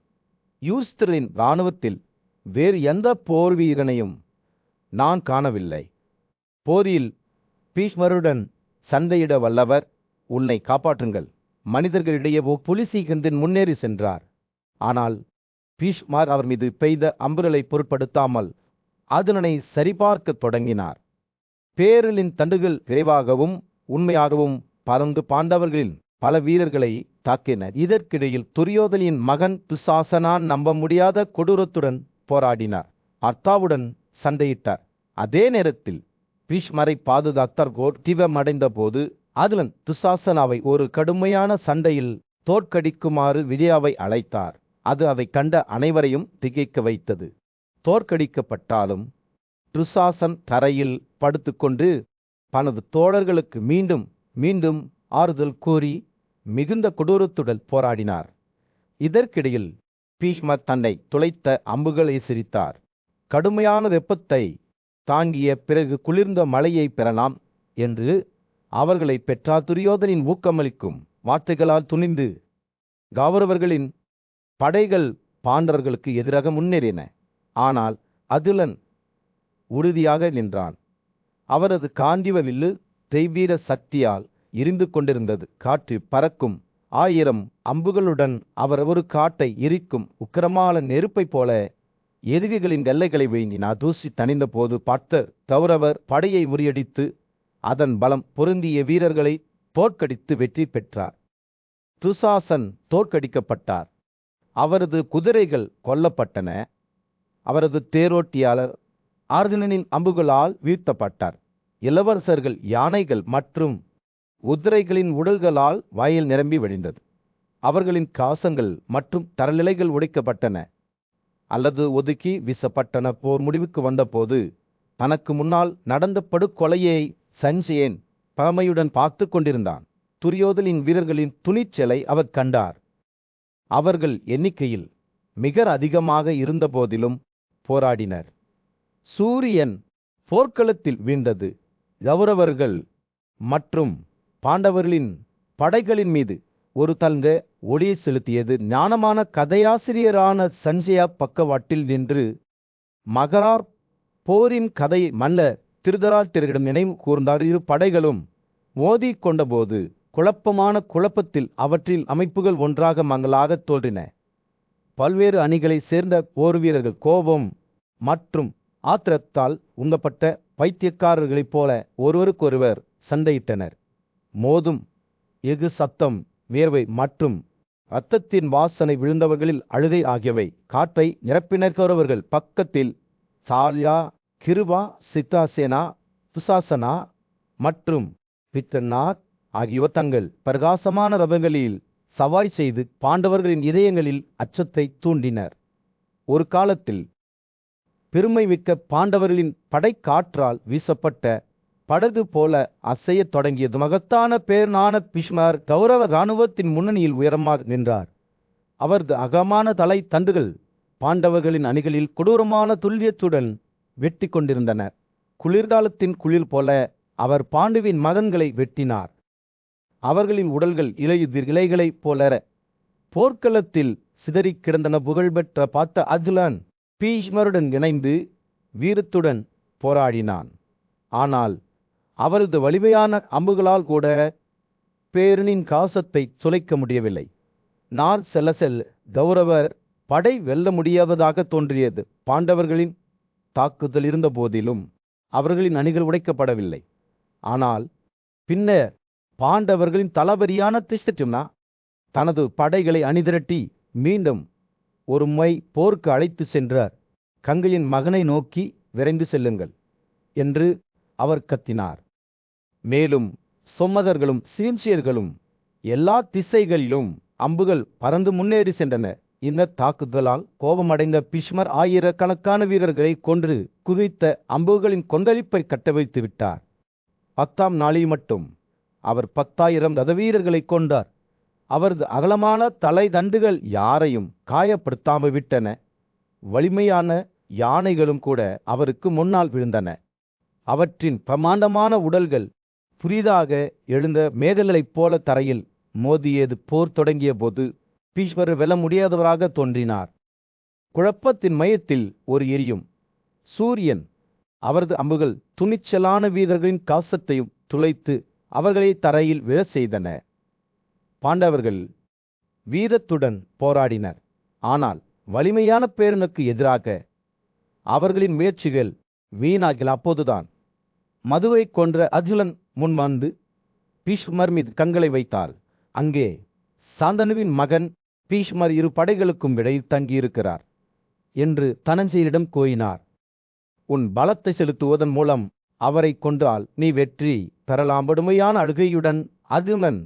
யூஸ்திரின் இராணுவத்தில் வேறு எந்த போர் வீரனையும் நான் காணவில்லை. போரில் பீஷ்மருடன் சண்டையிட வல்லவர், உன்னை காப்பாற்றுங்கள். மனிதர்களிடையே புலி சீகந்தின் முன்னேறி சென்றார். ஆனால் பீஷ்மர் அவர் மீது பெய்த அம்புகளை பொருட்படுத்தாமல் அர்ஜுனனை சரிபார்க்க தொடங்கினார். பேரலின் தண்டுகள் விரைவாகவும் உண்மையாகவும் பறந்து பாண்டவர்களின் பல வீரர்களை தாக்கினர். இதற்கிடையில் துரியோதனின் மகன் துசாசனான் நம்ப முடியாத கொடூரத்துடன் போராடினார். அர்த்தாவுடன் சண்டையிட்டார். அதே நேரத்தில் பீஷ்மரை பாதுகாத்தார். தீவிரமடைந்த போது அர்ஜுனன் துசாசனாவை ஒரு கடுமையான சண்டையில் தோற்கடிக்குமாறு விஜயாவை அழைத்தார். அது அதை கண்ட அனைவரையும் திகைக்க வைத்தது. தோற்கடிக்கப்பட்டாலும் துசாசன் தரையில் படுத்துக்கொண்டு தனது தோழர்களுக்கு மீண்டும் மீண்டும் ஆறுதல் கூறி மிகுந்த கொடூரத்துடன் போராடினார். இதற்கிடையில் பீஷ்மர் தன்னை துளைத்த அம்புகளை சிரித்தார். கடுமையான வெப்பத்தை தாங்கிய பிறகு குளிர்ந்த மழையை பெறலாம் என்று அவர்களை பெற்றார். துரியோதனின் ஊக்கமளிக்கும் வார்த்தைகளால் துணிந்து கௌரவர்களின் படைகள் பாண்டவர்களுக்கு எதிராக முன்னேறின. ஆனால் அர்ஜுனன் உறுதியாக நின்றான். அவரது காந்திவ வில்லு தெய்வீர சக்தியால் எரிந்து கொண்டிருந்தது. காற்று பறக்கும் 1000 அம்புகளுடன் அவர் ஒரு காட்டை எரிக்கும் உக்கிரமான நெருப்பைப் போல எதிரிகளின் எல்லைகளை வீங்கினார். தூசி தணிந்த போது பார்த்த கௌரவர் படையை முறியடித்து அதன் பலம் பொருந்திய வீரர்களை தோற்கடித்து வெற்றி பெற்றார். துசாசன் தோற்கடிக்கப்பட்டார். அவரது குதிரைகள் கொல்லப்பட்டன. அவரது தேரோட்டியாளர் அர்ஜுனனின் அம்புகளால் வீழ்த்தப்பட்டார். இளவரசர்கள் யானைகள் மற்றும் குதிரைகளின் உடல்களால் வாயில் நிரம்பி வழிந்தது. அவர்களின் காசங்கள் மற்றும் தரநிலைகள் உடைக்கப்பட்டன அல்லது ஒதுக்கி வீசப்பட்டன. போர் முடிவுக்கு வந்தபோது தனக்கு முன்னால் நடந்த படுகொலையை சஞ்சயன் பகைமையுடன் பார்த்து கொண்டிருந்தான். துரியோதனின் வீரர்களின் துணிச்சலை அவர் கண்டார். அவர்கள் எண்ணிக்கையில் மிக அதிகமாக இருந்தபோதிலும் போராடினர். சூரியன் போர்க்களத்தில் வீழ்ந்தது. கௌரவர்கள் மற்றும் பாண்டவர்களின் படைகளின் மீது ஒரு தங்க ஒளியை செலுத்தியது. ஞானமான கதையாசிரியரான சஞ்சயா பக்கவாட்டில் நின்று மகரார் போரின் கதை மன்னர் திருதராஷ்டிரரிடம் நினைவு கூர்ந்தார். இரு படைகளும் மோதி கொண்டபோது குழப்பமான குழப்பத்தில் அவற்றில் அமைப்புகள் ஒன்றாக மங்களாக தோன்றின. பல்வேறு அணிகளை சேர்ந்த போர் வீரர்கள் கோபம் மற்றும் ஆத்திரத்தால் உந்தப்பட்ட பைத்தியக்காரர்களைப் போல ஒருவருக்கொருவர் சண்டையிட்டனர். மோதும் எஃகு சத்தம், வியர்வை மற்றும் இரத்தத்தின் வாசனை, விழுந்தவர்களில் அழுகை ஆகியவை காற்றை நிரப்பினர். கௌரவர்கள் பக்கத்தில் சால்யா, கிருபா, சித்தாசேனா, துசாசனா மற்றும் பித்தனார் ஆகியோர் தங்கள் பிரகாசமான ரதங்களில் சவாய் செய்து பாண்டவர்களின் இதயங்களில் அச்சத்தை தூண்டினர். ஒரு காலத்தில் பெருமை மிக்க பாண்டவர்களின் படை காற்றால் வீசப்பட்ட படகு போல அசையத் தொடங்கியது. மகத்தான பேர்னான பீஷ்மர் கௌரவ இராணுவத்தின் முன்னணியில் உயரமாக நின்றார். அவரது அகமான தலை தண்டுகள் பாண்டவர்களின் அணிகளில் கொடூரமான துல்லியத்துடன் வெட்டி கொண்டிருந்தன. குளிர்காலத்தின் குளிர் போல அவர் பாண்டுவின் மகன்களை வெட்டினார். அவர்களின் உடல்கள் இலைகளைப் போல போர்க்களத்தில் சிதறி கிடந்தன. புகழ்பெற்ற பார்த்த அர்ஜுனன் பீஷ்மருடன் இணைந்து வீரத்துடன் போராடினான். ஆனால் அவரது வலிமையான அம்புகளால் கூட பேரனின் காசத்தை சுளைக்க முடியவில்லை. நாள் செல்ல செல்ல கௌரவர் படை வெல்ல முடியாததாக தோன்றியது. பாண்டவர்களின் தாக்குதல் இருந்த போதிலும் அவர்களின் அணிகள் உடைக்கப்படவில்லை. ஆனால் பின்னர் பாண்டவர்களின் தளபதியான திஷ்டத்யும்னா தனது படைகளை அணிதிரட்டி மீண்டும் ஒரு முறை போருக்கு அழைத்து சென்றார். கங்கையின் மகனை நோக்கி விரைந்து செல்லுங்கள் என்று அவர் கத்தினார். மேலும் சொம்மகர்களும் சீன்சியர்களும் எல்லா திசைகளிலும் அம்புகள் பறந்து முன்னேறி சென்றன. இந்த தாக்குதலால் கோபமடைந்த பீஷ்மர் ஆயிரக்கணக்கான வீரர்களை கொன்று குவித்த அம்புகளின் கொந்தளிப்பை கட்டவைத்து விட்டார். 10ஆம் நாளில் மட்டும் அவர் 10,000 ரதவீரர்களை கொண்டார். அவரது அகலமான தலை தண்டுகள் யாரையும் காயப்படுத்தாமல் விட்டன. வலிமையான யானைகளும் கூட அவருக்கு முன்னால் விழுந்தன. அவற்றின் பிரமாண்டமான உடல்கள் புதிதாக எழுந்த மேகங்களைப் போல தரையில் மோதியது. போர் தொடங்கிய போது பீஷ்மர் வெல்ல முடியாதவராக தோன்றினார். குழப்பத்தின் மையத்தில் ஒரு எரியும் சூரியன். அவரது அம்புகள் துணிச்சலான வீரர்களின் காசத்தையும் துளைத்து அவர்களை தரையில் விழ செய்தன. பாண்டவர்கள் வீரத்துடன் போராடினர். ஆனால் வலிமையான பேரனுக்கு எதிராக அவர்களின் முயற்சிகள் வீணாகின. அப்போதுதான் மதுவை கொன்ற அர்ஜுனன் முன்வந்து பீஷ்மர் மீது கண்களை வைத்தார். அங்கே சாந்தனுவின் மகன் பீஷ்மர் இரு படைகளுக்கும் இடையில் தங்கியிருக்கிறார் என்று தனஞ்சயனிடம் கூறினார். உன் பலத்தை செலுத்துவதன் மூலம் அவரை கொன்றால் நீ வெற்றி பெறலாம். கடுமையான அழுகையுடன் அர்ஜுனன்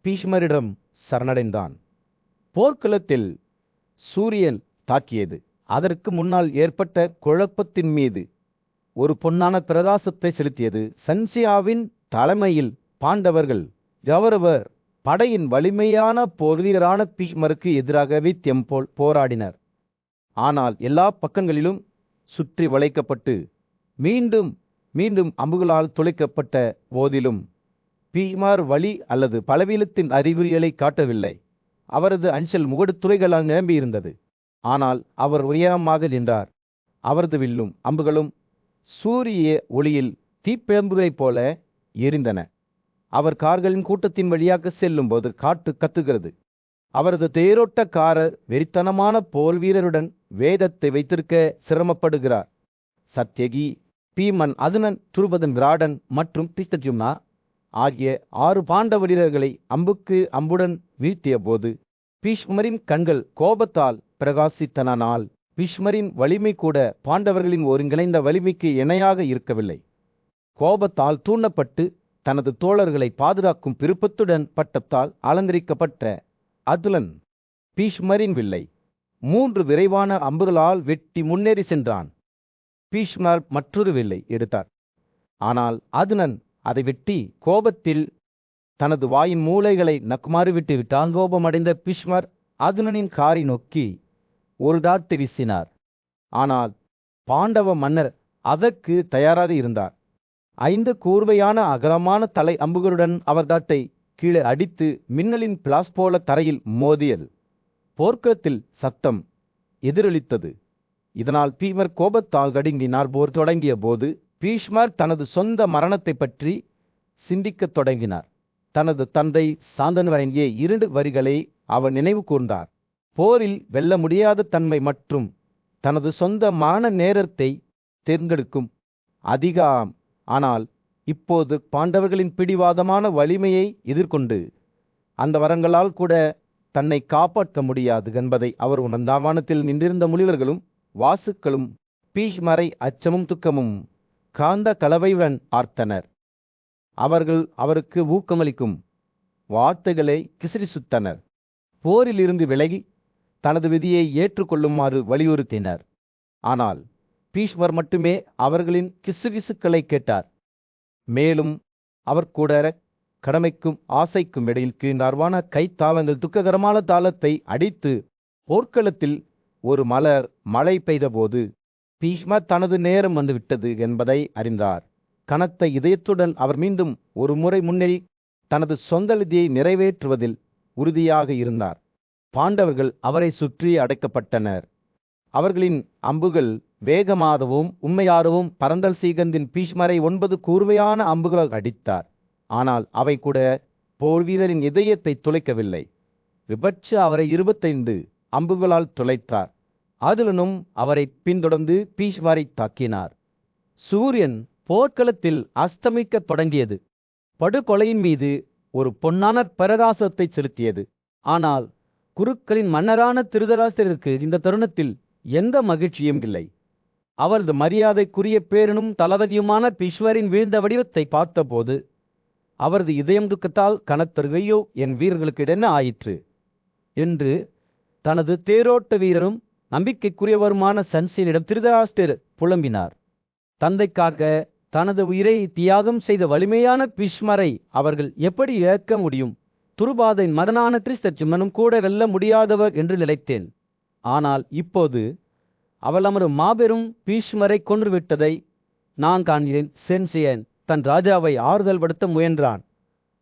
பீஷ்மரிடம் சரணடைந்தான். போர்க்களத்தில் சூரியன் தாக்கியது. அதற்கு முன்னால் ஏற்பட்ட குழப்பத்தின் மீது ஒரு பொன்னான பிரகாசத்தை செலுத்தியது. சஞ்சயாவின் தலைமையில் பாண்டவர்கள் கௌரவர் படையின் வலிமையான போர்வீரரான பீஷ்மருக்கு எதிராக வீத்தியம் போல் போராடினர். ஆனால் எல்லா பக்கங்களிலும் சுற்றி வளைக்கப்பட்டு மீண்டும் மீண்டும் அம்புகளால் துளைக்கப்பட்ட போதிலும் பீஷ்மர் வலி அல்லது பலவீனத்தின் அறிகுறிகளை காட்டவில்லை. அவரது அஞ்சல் முகடு துளைகளால் நிரம்பியிருந்தது. ஆனால் அவர் உயரமாக நின்றார். அவரது வில்லும் அம்புகளும் சூரிய ஒளியில் தீப்பிழம்புகளைப் போல எரிந்தன. அவர் கார்களின் கூட்டத்தின் வழியாக செல்லும்போது காட்டு கத்துகிறது. அவரது தேரோட்டக்காரர் வெறித்தனமான போர் வீரருடன் வேதத்தை வைத்திருக்க சிரமப்படுகிறார். சத்யகி, பீமன், அதுனன், துருபதன், விராடன் மற்றும் திஸ்தஜும்னா ஆகிய 6 பாண்டவ வீரர்களை அம்புடன் வீழ்த்திய போது பீஷ்மரின் கண்கள் கோபத்தால் பிரகாசித்தனால் பீஷ்மரின் வலிமை கூட பாண்டவர்களின் ஒருங்கிணைந்த வலிமைக்கு இணையாக இருக்கவில்லை. கோபத்தால் தூண்டப்பட்டு தனது தோழர்களை பாதுகாக்கும் விருப்பத்துடன் பட்டத்தால் அலங்கரிக்கப்பட்ட அதுலன் பீஷ்மரின் வில்லை 3 விரைவான அம்புகளால் வெட்டி முன்னேறி சென்றான். பீஷ்மர் மற்றொரு வில்லை எடுத்தார். ஆனால் அதுனன் அதை வெட்டி கோபத்தில் தனது வாயின் மூலைகளை நக்குமாறு விட்டு விட்டான். கோபமடைந்த பீஷ்மர் அதுனனின் காரை நோக்கி ஒரு டாட்டு வீசினார். ஆனால் பாண்டவ மன்னர் அதற்கு தயாராக இருந்தார். 5 கூர்வையான அகலமான தலை அம்புகளுடன் அவர் டாட்டை கீழே அடித்து மின்னலின் பிளாஸ் போல தரையில் மோதியது. போர்க்களத்தில் சத்தம் எதிரொலித்தது. இதனால் பீமர் கோபத்தால் நடுங்கினார். போர் தொடங்கிய போது பீஷ்மர் தனது சொந்த மரணத்தை பற்றி சிந்திக்கத் தொடங்கினார். தனது தந்தை சாந்தனுவரின் 2 வரிகளை அவர் நினைவு கூர்ந்தார். போரில் வெல்ல முடியாத தன்மை மற்றும் தனது சொந்த மரண நேரத்தை தேர்ந்தெடுக்கும் அதிகாரம். ஆனால் இப்போது பாண்டவர்களின் பிடிவாதமான வலிமையை எதிர்கொண்டு அந்த வரங்களால் கூட தன்னை காப்பாற்ற முடியாது என்பதை அவர் உணர்ந்தார். வானத்தில் நின்றிருந்த முனிவர்களும் வாசுக்களும் பீஷ்மரை அச்சமும் துக்கமும் காந்த கலவையுடன் பார்த்தனர். அவர்கள் அவருக்கு ஊக்கமளிக்கும் வார்த்தைகளை கிசுகிசுத்தனர். போரில் இருந்து விலகி தனது விதியை ஏற்றுக்கொள்ளுமாறு வலியுறுத்தினர். ஆனால் பீஷ்மர் மட்டுமே அவர்களின் கிசுகிசுக்களை கேட்டார். மேலும் அவர் கூட கடமைக்கும் ஆசைக்கும் இடையில் கீழ்ந்தார்வான கைத்தாளங்கள் துக்ககரமான தாளத்தை அடித்து போர்க்களத்தில் ஒரு மழை பெய்தபோது பீஷ்மர் தனது நேரம் வந்துவிட்டது என்பதை அறிந்தார். கனத்த இதயத்துடன் அவர் மீண்டும் ஒரு முறை முன்னேறி தனது சொந்த விதியை நிறைவேற்றுவதில் உறுதியாக இருந்தார். பாண்டவர்கள் அவரை சுற்றி அடைக்கப்பட்டனர். அவர்களின் அம்புகள் வேகமாகவும் உண்மையாகவும் பரந்தல் சீகந்தின் பீஷ்மரை 9 கூர்வையான அம்புகளால் அடித்தார். ஆனால் அவை கூட போர் வீரரின் இதயத்தை துளைக்கவில்லை. விபட்ச அவரை 25 அம்புகளால் துளைத்தார். அதுலனும் அவரை பின்தொடர்ந்து பீஷ்மரை தாக்கினார். சூரியன் போர்க்களத்தில் அஸ்தமிக்கத் தொடங்கியது. படுகொலையின் மீது ஒரு பொன்னான பிரகாசத்தை செலுத்தியது. ஆனால் குருக்களின் மன்னரான திருதராஷ்டிரருக்கு இந்த தருணத்தில் எந்த மகிழ்ச்சியும் இல்லை. அவரது மரியாதைக்குரிய பேரனும் தளபதியுமான பீஷ்மரின் வீழ்ந்த வடிவத்தை பார்த்தபோது அவரது இதயம் துக்கத்தால் கனத்தருகையோ என் வீரர்களுக்கு என்ன ஆயிற்று என்று தனது தேரோட்ட வீரரும் நம்பிக்கைக்குரியவருமான சன்சேனிடம் திருதராஷ்டிரர் புலம்பினார். தந்தைக்காக தனது உயிரை தியாகம் செய்த வலிமையான பீஷ்மரை அவர்கள் எப்படி இழக்க முடியும்? துருபாதின் மகனான திஸ்தஜும்னனும் கூட வெல்ல முடியாதவர் என்று நினைத்தேன். ஆனால் இப்போது அவள் நமது மாபெரும் பீஷ்மரை கொன்றுவிட்டதை நான் காண்கிறேன். சென்சியன் தன் ராஜாவை ஆறுதல் படுத்த முயன்றான்.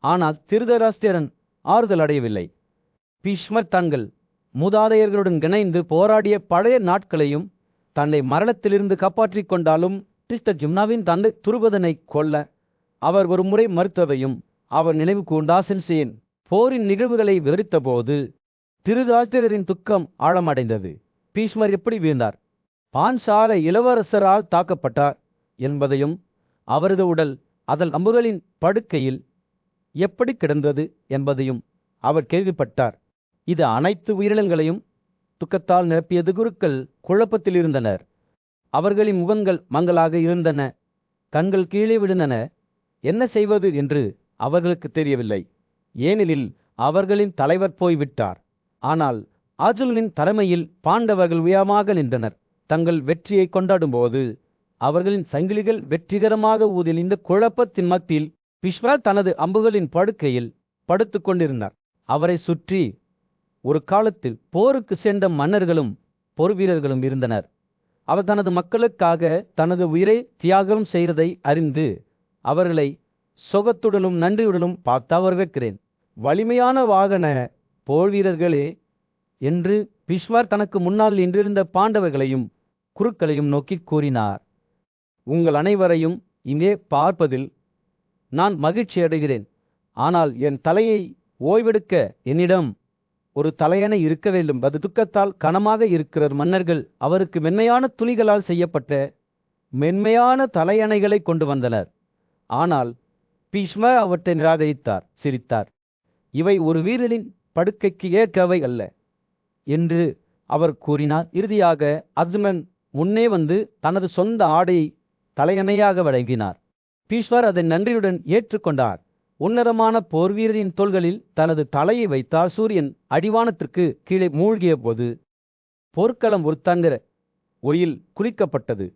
ஆனால் திருதராஷ்டிரன் ஆறுதல் அடையவில்லை. பீஷ்மர் தங்கள் மூதாதையர்களுடன் இணைந்து போராடிய பழைய நாட்களையும் தன்னை மரணத்திலிருந்து காப்பாற்றிக் கொண்டாலும் திஸ்தஜும்னாவின் தந்தை துருபதனை கொல்ல அவர் ஒரு முறை மறுத்ததையும் அவர் நினைவு கூர்ந்தார். சென்சியன் போரின் நிகழ்வுகளை விவரித்தபோது திருதராஷ்டிரரின் துக்கம் ஆழமடைந்தது. பீஷ்மர் எப்படி வீழ்ந்தார், பாஞ்சால இளவரசரால் தாக்கப்பட்டார் என்பதையும் அவரது உடல் அதன் அம்புகளின் படுக்கையில் எப்படி கிடந்தது என்பதையும் அவர் கேள்விப்பட்டார். இது அனைத்து உயிரினங்களையும் துக்கத்தால் நிரப்பியது. குருக்கள் குழப்பத்தில் இருந்தனர். அவர்களின் முகங்கள் மங்கலாக இருந்தன. கண்கள் கீழே விழுந்தன. என்ன செய்வது என்று அவர்களுக்கு தெரியவில்லை. ஏனெனில் அவர்களின் தலைவர் போய்விட்டார். ஆனால் அர்ஜுனனின் தலைமையில் பாண்டவர்கள் உயரமாக நின்றனர். தங்கள் வெற்றியை கொண்டாடும்போது அவர்களின் சங்கிலிகள் வெற்றிகரமாக ஊதில் இந்த குழப்பத்தின் மத்தியில் பீஷ்மர் தனது அம்புகளின் படுக்கையில் படுத்துக் கொண்டிருந்தார். அவரை சுற்றி ஒரு காலத்தில் போருக்கு சென்ற மன்னர்களும் போர் வீரர்களும் இருந்தனர். அவர் தனது மக்களுக்காக தனது உயிரை தியாகம் செய்வதை அறிந்து அவர்களை சொகத்துடனும் நன்றியுடனும் பார்த்து வரவேற்கிறேன். வலிமையான வாகன போர் வீரர்களே என்று பீஷ்மர் தனக்கு முன்னால் நின்றிருந்த பாண்டவர்களையும் குருக்களையும் நோக்கி கூறினார். உங்கள் அனைவரையும் இங்கே பார்ப்பதில் நான் மகிழ்ச்சி அடைகிறேன். ஆனால் என் தலையை ஓய்வெடுக்க என்னிடம் ஒரு தலையணை இருக்க வேண்டும். அது துக்கத்தால் கனமாக இருக்கிற மன்னர்கள் அவருக்கு மென்மையான துணிகளால் செய்யப்பட்ட மென்மையான தலையணைகளை கொண்டு வந்தனர். ஆனால் பீஷ்மர் அவற்றை நிராகரித்தார், சிரித்தார். இவை ஒரு வீரனின் படுக்கைக்கு ஏற்றவை அல்ல என்று அவர் கூறினார். இறுதியாக அர்ஜுனன் முன்னே வந்து தனது சொந்த ஆடையை தலையணையாக வழங்கினார். பீஷ்மர் அதை நன்றியுடன் ஏற்றுக்கொண்டார். உன்னதமான போர்வீரரின் தோள்களில் தனது தலையை வைத்தார். சூரியன் அடிவானத்திற்கு கீழே மூழ்கிய போது போர்க்களம் ஒரு தந்திர ஒளியில் குளிக்கப்பட்டது.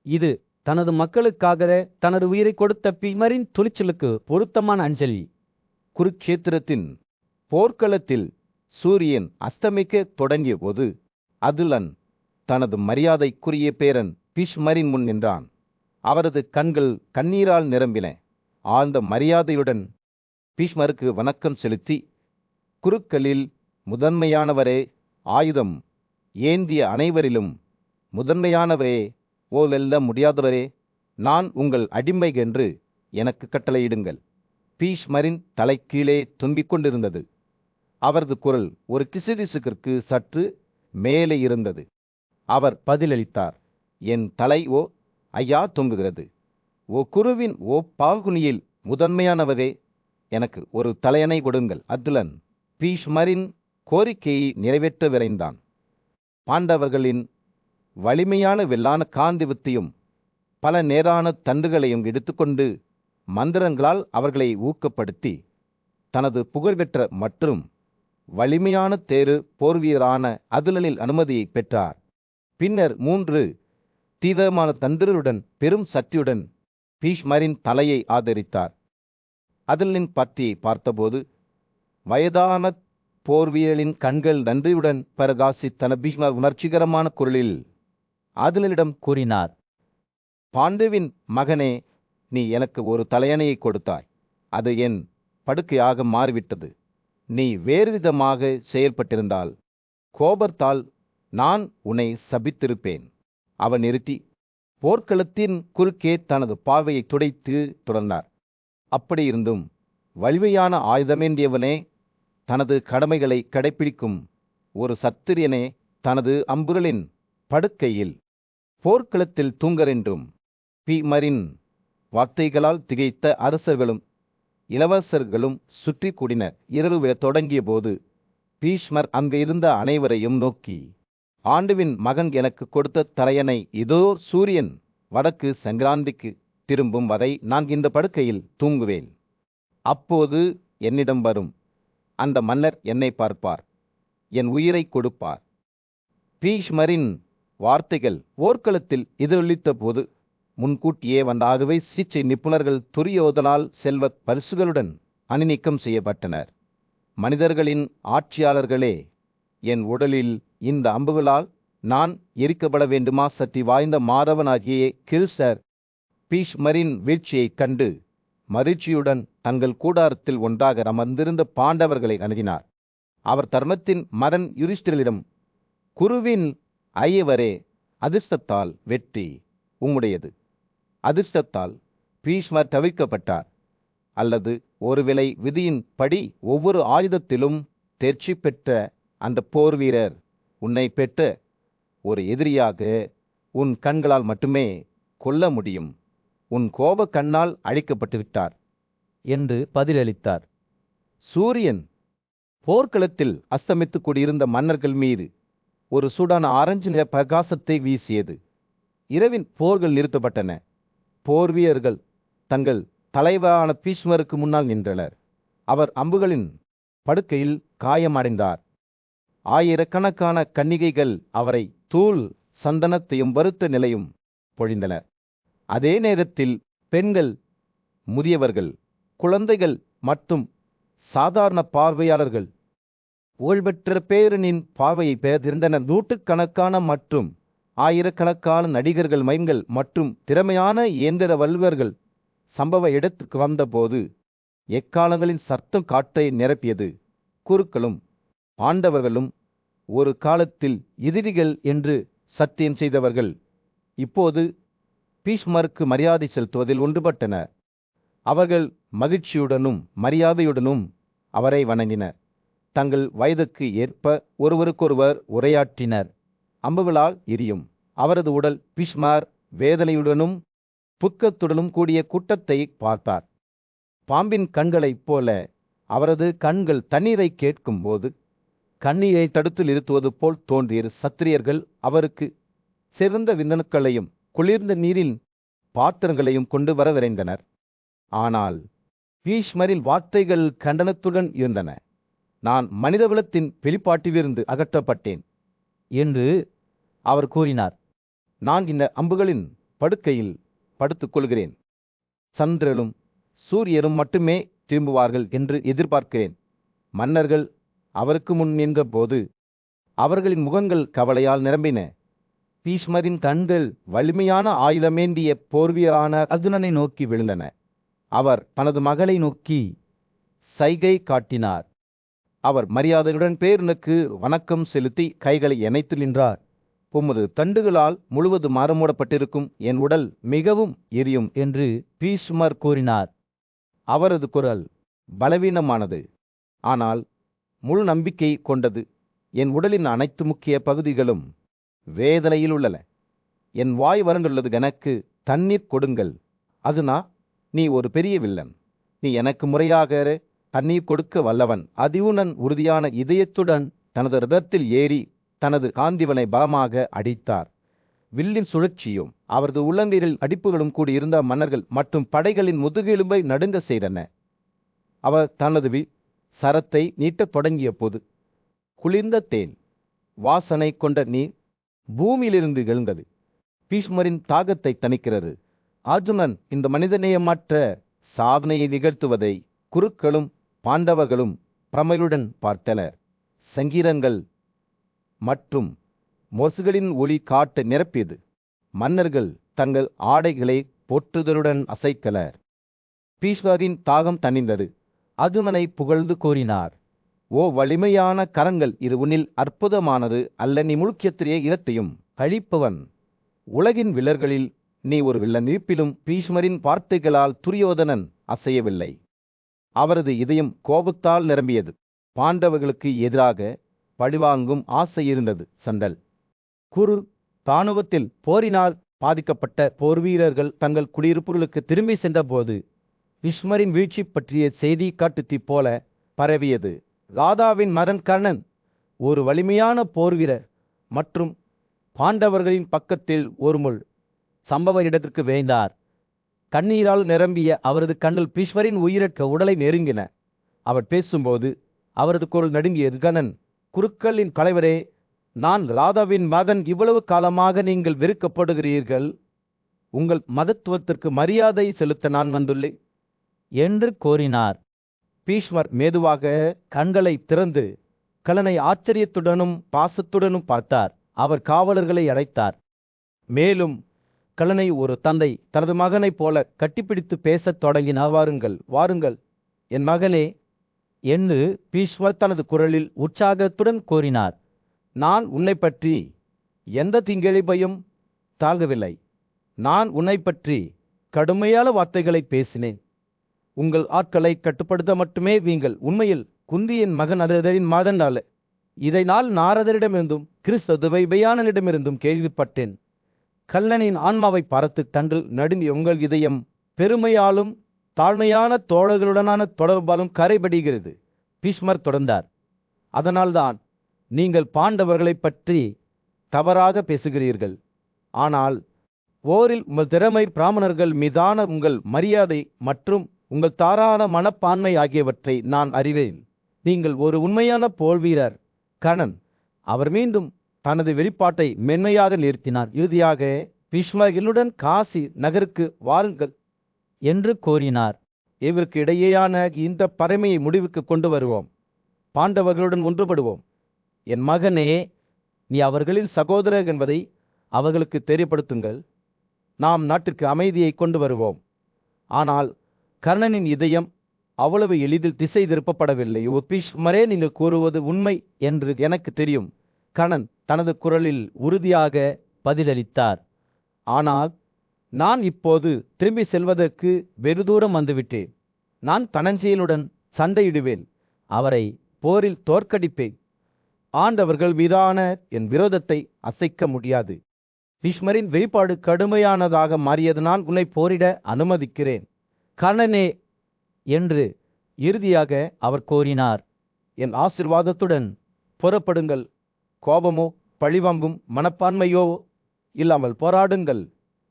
இது தனது மக்களுக்காக தனது உயிரை கொடுத்த பீஷ்மரின் துணிச்சலுக்கு பொருத்தமான அஞ்சலி. குருக்ஷேத்திரத்தின் போர்க்களத்தில் சூரியன் அஸ்தமிக்க தொடங்கிய போது அதுலன் தனது மரியாதைக்குரிய பேரன் பீஷ்மரின் முன் நின்றான். அவரது கண்கள் கண்ணீரால் நிரம்பின. ஆழ்ந்த மரியாதையுடன் பீஷ்மருக்கு வணக்கம் செலுத்தி, குருக்களில் முதன்மையானவரே, ஆயுதம் ஏந்திய அனைவரிலும் முதன்மையானவரே, ஓலெல்ல முடியாதவரே, நான் உங்கள் அடிமை என்று எனக்கு கட்டளையிடுங்கள். பீஷ்மரின் தலை கீழே தொங்கிக் கொண்டிருந்தது. அவரது குரல் ஒரு கிசுகிசுக்கிற்கு சற்று மேலே இருந்தது. அவர் பதிலளித்தார், என் தலை ஓ ஐயா தொங்குகிறது. ஓ குருவின் ஓ பாகுனியில் முதன்மையானவரே, எனக்கு ஒரு தலையணை கொடுங்கள். அதுலன் பீஷ்மரின் கோரிக்கையை நிறைவேற்ற விரைந்தான். பாண்டவர்களின் வலிமையான வெள்ளான காந்திவத்தையும் பல நேரான தண்டுகளையும் எடுத்துக்கொண்டு மந்திரங்களால் அவர்களை ஊக்கப்படுத்தி தனது புகழ்பெற்ற மற்றும் வலிமையான தேரு போர்வீரான அதுலனில் அனுமதியை பெற்றார். பின்னர் 3 தீவிரமான தண்டுகளுடன் பெரும் சக்தியுடன் பீஷ்மரின் தலையை ஆதரித்தார். அதுலனின் பத்தியை பார்த்தபோது வயதான போர்வீரலின் கண்கள் நன்றியுடன் பிரகாசித்தன. பீஷ்மர் உணர்ச்சிகரமான குரலில் அதுலனிடம் கூறினார், பாண்டுவின் மகனே, நீ எனக்கு ஒரு தலையணையை கொடுத்தாய். அது என் படுக்கையாக மாறிவிட்டது. நீ வேறு விதமாக செயல்பட்டிருந்தால் கோபத்தால் நான் உன்னை சபித்திருப்பேன். அவன் நிறுத்தி போர்க்களத்தின் குறுக்கே தனது பார்வையை துடைத்து தொடர்ந்தார். அப்படியிருந்தும் வலிமையான ஆயுதமேந்தியவனே, தனது கடமைகளை கடைப்பிடிக்கும் ஒரு சத்திரியனே தனது அம்புகளின் படுக்கையில் போர்க்களத்தில் தூங்கரென்றும். பீஷ்மரின் வார்த்தைகளால் திகைத்த அரசர்களும் இளவரசர்களும் சுற்றி கூடினர். இரவு விழத் தொடங்கிய போது பீஷ்மர் அங்கு இருந்த அனைவரையும் நோக்கி, ஆண்டுவின் மகன் எனக்கு கொடுத்த தலையணை இதோ. சூரியன் வடக்கு சங்கிராந்திக்கு திரும்பும் வரை நான் இந்த படுக்கையில் தூங்குவேன். அப்போது என்னிடம் வரும் அந்த மன்னர் என்னை பார்ப்பார், என் உயிரை கொடுப்பார். பீஷ்மரின் வார்த்தைகள் போர்க்களத்தில் எதிரொலித்த போது முன்கூட்டியே வந்தாகவே சிகிச்சை நிபுணர்கள் துரியோதனால் செல்வ பரிசுகளுடன் அணிநீக்கம் செய்யப்பட்டனர். மனிதர்களின் ஆட்சியாளர்களே, என் உடலில் இந்த அம்புகளால் நான் எரிக்கப்பட வேண்டுமா? சக்தி வாய்ந்த மாதவனாகிய கிருஷ்ணர் பீஷ்மரின் வீழ்ச்சியைக் கண்டு மகிழ்ச்சியுடன் தங்கள் கூடாரத்தில் ஒன்றாக அமர்ந்திருந்த பாண்டவர்களை அணுகினார். அவர் தர்மத்தின் மகன் யுதிஷ்டிரரிடம், குருவின் ஐயவரே, அதிர்ஷ்டத்தால் வெற்றி உம்முடையது. அதிர்ஷ்டத்தால் பீஷ்மர் தவிர்க்கப்பட்டார். அல்லது ஒருவேளை விதியின் படி ஒவ்வொரு ஆயுதத்திலும் தேர்ச்சி பெற்ற அந்த போர் வீரர் உன்னை பெற்ற ஒரு எதிரியாக உன் கண்களால் மட்டுமே கொல்ல முடியும். உன் கோப கண்ணால் அழிக்கப்பட்டு விட்டார் என்று பதிலளித்தார். சூரியன் போர்க்களத்தில் அஸ்தமித்துக் கூடியிருந்த மன்னர்கள் மீது ஒரு சூடான ஆரஞ்சு நிற பிரகாசத்தை வீசியது. இரவின் போர்கள் நிறுத்தப்பட்டன. போர் வீரர்கள் தங்கள் தலைவரான பீஷ்மருக்கு முன்னால் நின்றனர். அவர் அம்புகளின் படுக்கையில் காயமடைந்தார். ஆயிரக்கணக்கான கன்னிகைகள் அவரை தூள் சந்தனத்தையும் வருத்த நிலையும் பொழிந்தனர். அதே நேரத்தில் பெண்கள், முதியவர்கள், குழந்தைகள் மற்றும் சாதாரண பார்வையாளர்கள் புகழ்பெற்ற பேரனின் பார்வையை பெயர்ந்திருந்தனர். நூற்றுக்கணக்கான மற்றும் ஆயிரக்கணக்கான நடிகர்கள், மைம்கள் மற்றும் திறமையான இயந்திர வல்லுநர்கள் சம்பவ இடத்துக்கு வந்தபோது எக்காலங்களின் சத்தம் காற்றை நிரப்பியது. குருக்களும் பாண்டவர்களும் ஒரு காலத்தில் எதிரிகள் என்று சத்தியம் செய்தவர்கள் இப்போது பீஷ்மருக்கு மரியாதை செலுத்துவதில் ஒன்றுபட்டனர். அவர்கள் மகிழ்ச்சியுடனும் மரியாதையுடனும் அவரை வணங்கினர். தங்கள் வயதுக்கு ஏற்ப ஒருவருக்கொருவர் உரையாற்றினர். அம்புகளால் எரியும் அவரது உடல் பீஷ்மர் வேதனையுடனும் புக்கத்துடனும் கூடிய கூட்டத்தை பார்த்தார். பாம்பின் கண்களைப் போல அவரது கண்கள் தண்ணீரை கேட்கும்போது கண்ணீரை தடுத்து நிறுத்துவது போல் தோன்றிய சத்திரியர்கள் அவருக்கு சிறந்த விந்தணுக்களையும் குளிர்ந்த நீரின் பாத்திரங்களையும் கொண்டு வர விரைந்தனர். ஆனால் பீஷ்மரின் வார்த்தைகள் கண்டனத்துடன் இருந்தன. நான் மனிதகுலத்தின் வெளிப்பாட்டிலிருந்து அகற்றப்பட்டேன் என்று அவர் கூறினார். நான் இந்த அம்புகளின் படுக்கையில் படுத்துக் கொள்கிறேன். சந்திரனும் சூரியனும் மட்டுமே திரும்புவார்கள் என்று எதிர்பார்க்கிறேன். மன்னர்கள் அவருக்கு முன் நின்றபோது அவர்களின் முகங்கள் கவலையால் நிரம்பின. பீஷ்மரின் கண்கள் வலிமையான ஆயுதமேந்திய போர்வீரரான அர்ஜுனனை நோக்கி விழுந்தன. அவர் தனது மகளை நோக்கி சைகை காட்டினார். அவர் மரியாதையுடன் பேரனுக்கு வணக்கம் செலுத்தி கைகளை இணைத்து நின்றார். உமது தண்டுகளால் முழுவதும் மரமூடப்பட்டிருக்கும் என் உடல் மிகவும் எரியும் என்று பீஷ்மர் கூறினார். அவரது குரல் பலவீனமானது, ஆனால் முழு நம்பிக்கை கொண்டது. என் உடலின் அனைத்து முக்கிய பகுதிகளும் வேதனையில் உள்ளன. என் வாய் வறண்டுள்ளது. எனக்கு தண்ணீர் கொடுங்கள். அதுனா நீ ஒரு பெரிய வில்லன். நீ எனக்கு முறையாக தண்ணீர் கொடுக்க வல்லவன். அதிவுனன் உறுதியான இதயத்துடன் தனது ரதத்தில் ஏறி தனது காந்திவனை பலமாக அடித்தார். வில்லின் சுழற்சியும் அவரது உள்ளங்கையில் அடிப்புகளும் கூடியிருந்த மன்னர்கள் மற்றும் படைகளின் முதுகெலும்பை நடுங்க செய்தன. அவர் தனது சரத்தை நீட்டத் தொடங்கிய போது குளிர்ந்த தேன் வாசனை கொண்ட நீர் பூமியிலிருந்து எழுந்தது. பீஷ்மரின் தாகத்தை தணிக்கிறது. அர்ஜுனன் இந்த மனிதநேயமற்ற சாதனையை நிகழ்த்துவதை குருக்களும் பாண்டவர்களும் பிரமையுடன் பார்த்தனர். சங்கீதங்கள் மற்றும் மொசுகளின் ஒளி காட்ட நிரப்பியது. மன்னர்கள் தங்கள் ஆடைகளை போற்றுதலுடன் அசைக்கலர். பீஷ்மரின் தாகம் தணிந்தது. அர்ஜுனனை புகழ்ந்து கூறினார். ஓ வலிமையான கரங்கள், இது உன்னில் அற்புதமானது அல்ல. நீ முழுக்கியத்திரிய இடத்தையும் கழிப்பவன். உலகின் வில்லர்களில் நீ ஒரு வில்லன். இருப்பிலும் பீஷ்மரின் வார்த்தைகளால் துரியோதனன் அசையவில்லை. அவரது இதயம் கோபத்தால் நிரம்பியது. பாண்டவர்களுக்கு எதிராக பழிவாங்கும் ஆசை இருந்தது. சண்டல் குரு இராணுவத்தில் போரினால் பாதிக்கப்பட்ட போர்வீரர்கள் தங்கள் குடியிருப்புகளுக்கு திரும்பி சென்றபோது பீஷ்மரின் வீழ்ச்சி பற்றிய செய்தி காட்டுத்தீ போல பரவியது. ராதாவின் மகன் கர்ணன் ஒரு வலிமையான போர்வீரர் மற்றும் பாண்டவர்களின் பக்கத்தில் ஒரு முள் சம்பவ இடத்திற்கு விரைந்தார். கண்ணீரால் நிரம்பிய அவரது கண்கள் பீஷ்மரின் உயிரற்ற உடலை நெருங்கின. அவர் பேசும்போது அவரது குரல் நடுங்கியது. கர்ணன், குருக்களின் தலைவரே, நான் ராதாவின் மகன். இவ்வளவு காலமாக நீங்கள் வெறுக்கப்படுகிறீர்கள். உங்கள் மதத்துவத்திற்கு மரியாதை செலுத்த நான் வந்துள்ளேன் என்று கூறினார். பீஷ்மர் மெதுவாக கண்களை திறந்து கலனை ஆச்சரியத்துடனும் பாசத்துடனும் பார்த்தார். அவர் காவலர்களை அழைத்தார். மேலும் கலனை ஒரு தந்தை தனது மகனைப் போல கட்டிப்பிடித்து பேசத் தொடங்கினார். வாருங்கள், வாருங்கள் என் மகனே என்று பீஷ்மர் தனது குரலில் உற்சாகத்துடன் கூறினார். நான் உன்னை பற்றி எந்த தீங்கிழைப்பையும் தாங்கவில்லை. நான் உன்னை பற்றி கடுமையான வார்த்தைகளை பேசினேன். உங்கள் ஆட்களை கட்டுப்படுத்த மட்டுமே நீங்கள். உண்மையில் குந்தியின் மகன் அதரின் மகன் அல்ல. இதை நான் நாரதரிடமிருந்தும் கிறிஸ்துவையானனிடமிருந்தும் கேள்விப்பட்டேன். கல்லனின் ஆன்மாவை பார்த்து தங்கள் நடுங்கி உங்கள் இதயம் பெருமையாலும் தாழ்மையான தோழர்களுடனான தொடர்பாலும் கரைபடுகிறது. பீஷ்மர் தொடர்ந்தார். அதனால்தான் நீங்கள் பாண்டவர்களை பற்றி தவறாக பேசுகிறீர்கள். ஆனால் போரில் உங்கள் திறமை, பிராமணர்கள் மீதான உங்கள் மரியாதை மற்றும் உங்கள் தாராள மனப்பான்மை ஆகியவற்றை நான் அறிவேன். நீங்கள் ஒரு உண்மையான போர்வீரர். கர்ணன் அவர் மீண்டும் தனது வெளிப்பாட்டை மென்மையாக நிறுத்தினார். இறுதியாக பீஷ்மர், என்னுடன் காசி நகருக்கு வாருங்கள் என்று கூறினார். இவருக்கு இடையேயான இந்த பறைமையை முடிவுக்கு கொண்டு வருவோம். பாண்டவர்களுடன் ஒன்றுபடுவோம். என் மகனே, நீ அவர்களின் சகோதரர் என்பதை அவர்களுக்கு தெரியப்படுத்துங்கள். நாம் நாட்டிற்கு அமைதியை கொண்டு வருவோம். ஆனால் கர்ணனின் இதயம் அவ்வளவு எளிதில் திசை திருப்பப்படவில்லை. பீஷ்மரே, நீங்கள் கூறுவது உண்மை என்று எனக்கு தெரியும். கர்ணன் தனது குரலில் உறுதியாக பதிலளித்தார். ஆனால் நான் இப்போது திரும்பி செல்வதற்கு வெகு தூரம் வந்துவிட்டேன். நான் தனஞ்செயலுடன் சண்டையிடுவேன், அவரை போரில் தோற்கடிப்பேன். ஆண்டவர்கள் மீதான என் விரோதத்தை அசைக்க முடியாது. பீஷ்மரின் வெளிப்பாடு கடுமையானதாக மாறியதனால் உன்னை போரிட அனுமதிக்கிறேன், கர்ணனே என்று இறுதியாக அவர் கூறினார். என் ஆசீர்வாதத்துடன் புறப்படுங்கள். கோபமோ பழிவாங்கும் மனப்பான்மையோ இல்லாமல் போராடுங்கள்.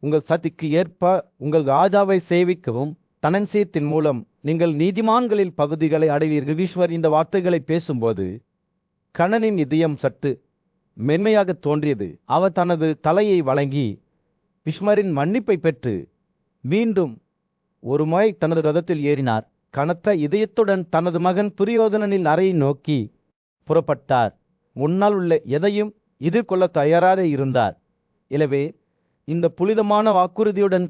உங்கள் சக்திக்கு ஏற்ப உங்கள் ராஜாவை சேவிக்கவும் தனஞ்சயத்தின் மூலம் நீங்கள் நீதிமான்களின் பகுதிகளை அடைவீர்கள். பீஷ்மர் இந்த வார்த்தைகளை பேசும்போது கர்ணனின் இதயம் சற்று மென்மையாக தோன்றியது. அவர் தனது தலையை வழங்கி பீஷ்மரின் மன்னிப்பை பெற்று மீண்டும் ஒரு முறை தனது ரதத்தில் ஏறினார். கனத்த இதயத்துடன் தனது மகன் துரியோதனனின் அறையை நோக்கி புறப்பட்டார். முன்னால் உள்ள எதையும் எதிர்கொள்ள தயாராக இருந்தார். எனவே இந்த புனிதமான வாக்குறுதியுடன்